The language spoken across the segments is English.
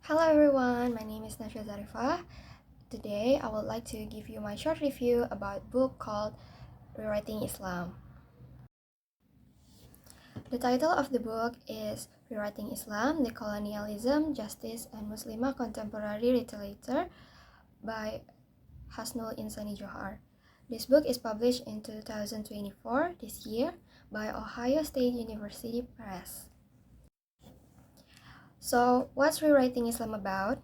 Hello everyone, my name is Nasywa Zharifah. Today I would like to give you my short review about a book called Rewriting Islam. The title of the book is Rewriting Islam, Decolonialism, Justice, and Muslimah Contemporary Literature by Hasnul Insani Djohar. This book is published in 2024, this year, by Ohio State University Press. So, what's Rewriting Islam about?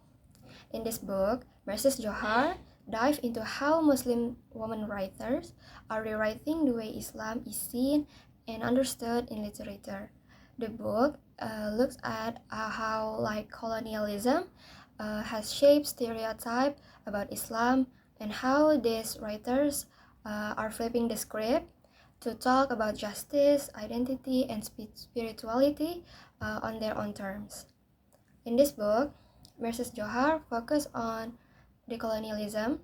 In this book, Mrs. Djohar dive into how Muslim women writers are rewriting the way Islam is seen and understood in literature. The book looks at how colonialism has shaped stereotype about Islam and how these writers are flipping the script to talk about justice, identity, and spirituality on their own terms. In this book, Mrs. Djohar focused on decolonialism,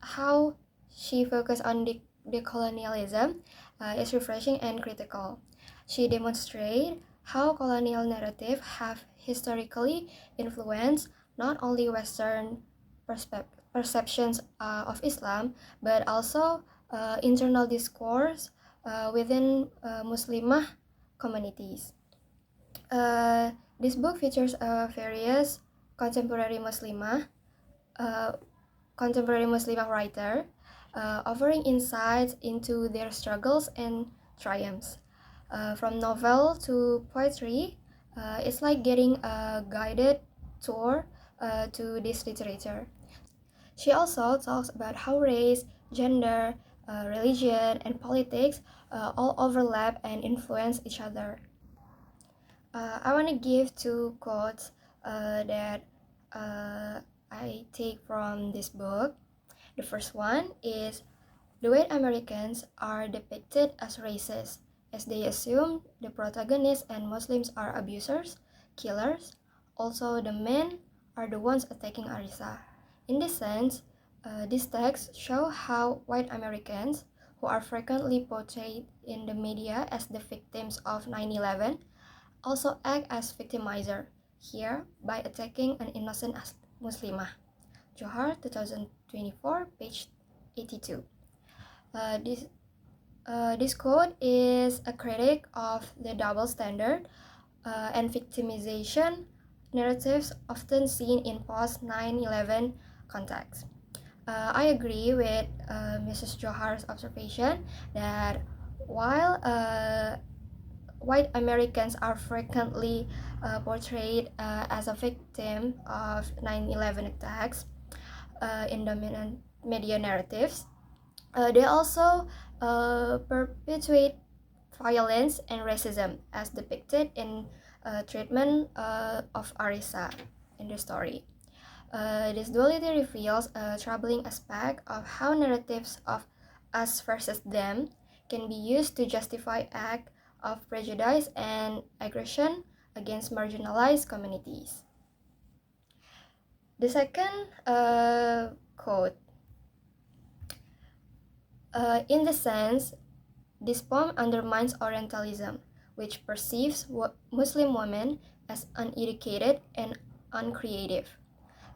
how she focused on decolonialism is refreshing and critical. She demonstrated how colonial narratives have historically influenced not only Western perceptions of Islam, but also internal discourse within Muslimah communities. This book features various contemporary Muslimah writer offering insights into their struggles and triumphs. From novel to poetry, it's like getting a guided tour to this literature. She also talks about how race, gender, religion, and politics all overlap and influence each other. I want to give two quotes that I take from this book. The first one is, "The white Americans are depicted as racist, as they assume the protagonists and Muslims are abusers, killers. Also, the men are the ones attacking Arisa." In this sense, these texts show how white Americans, who are frequently portrayed in the media as the victims of 9/11, also act as victimizer here by attacking an innocent Muslimah. Djohar, 2024, page 82. This quote is a critic of the double standard and victimization narratives often seen in post 9/11 context. I agree with Mrs. Djohar's observation that while white Americans are frequently portrayed as a victim of 9/11 attacks in dominant media narratives, they also perpetuate violence and racism as depicted in treatment of Arisa in the story. This duality reveals a troubling aspect of how narratives of us versus them can be used to justify acts of prejudice and aggression against marginalized communities. The second quote, in the sense, this poem undermines Orientalism, which perceives Muslim women as uneducated and uncreative.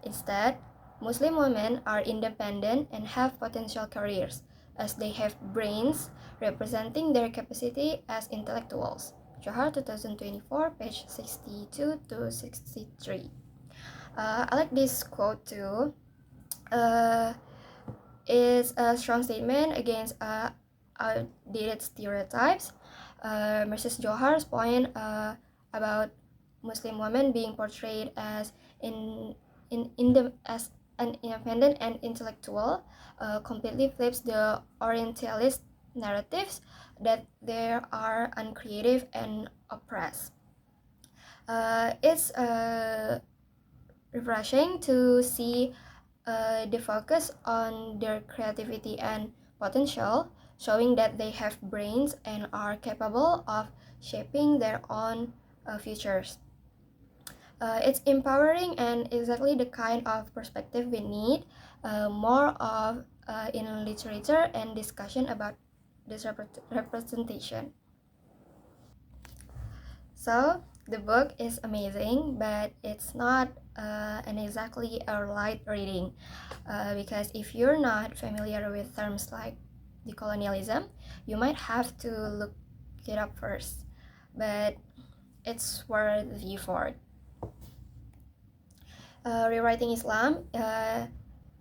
Instead, Muslim women are independent and have potential careers, as they have brains representing their capacity as intellectuals. Djohar, 2024, page 62 to 63. I like this quote too. It's a strong statement against outdated stereotypes. Mrs. Djohar's point about Muslim women being portrayed as as an independent and intellectual completely flips the Orientalist narratives that they are uncreative and oppressed. It's refreshing to see the focus on their creativity and potential, showing that they have brains and are capable of shaping their own futures. It's empowering and exactly the kind of perspective we need more of in literature and discussion about this representation. So, The book is amazing, but it's not an exactly a light reading, because if you're not familiar with terms like decolonialism, you might have to look it up first. But it's worth the effort. Rewriting Islam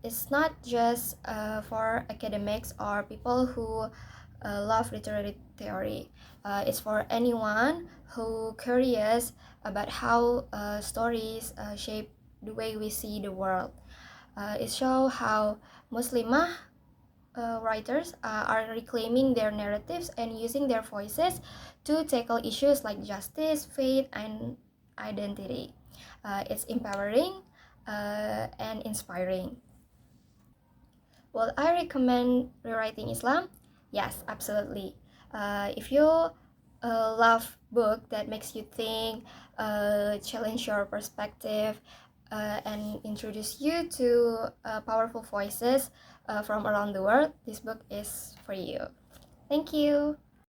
is not just for academics or people who love literary theory. It's for anyone who curious about how stories shape the way we see the world. It shows how Muslimah writers are reclaiming their narratives and using their voices to tackle issues like justice, faith, and identity. It's empowering and inspiring. Will I recommend Rewriting Islam? Yes, absolutely. If you love book that makes you think, challenge your perspective, and introduce you to powerful voices from around the world, this book is for you. Thank you.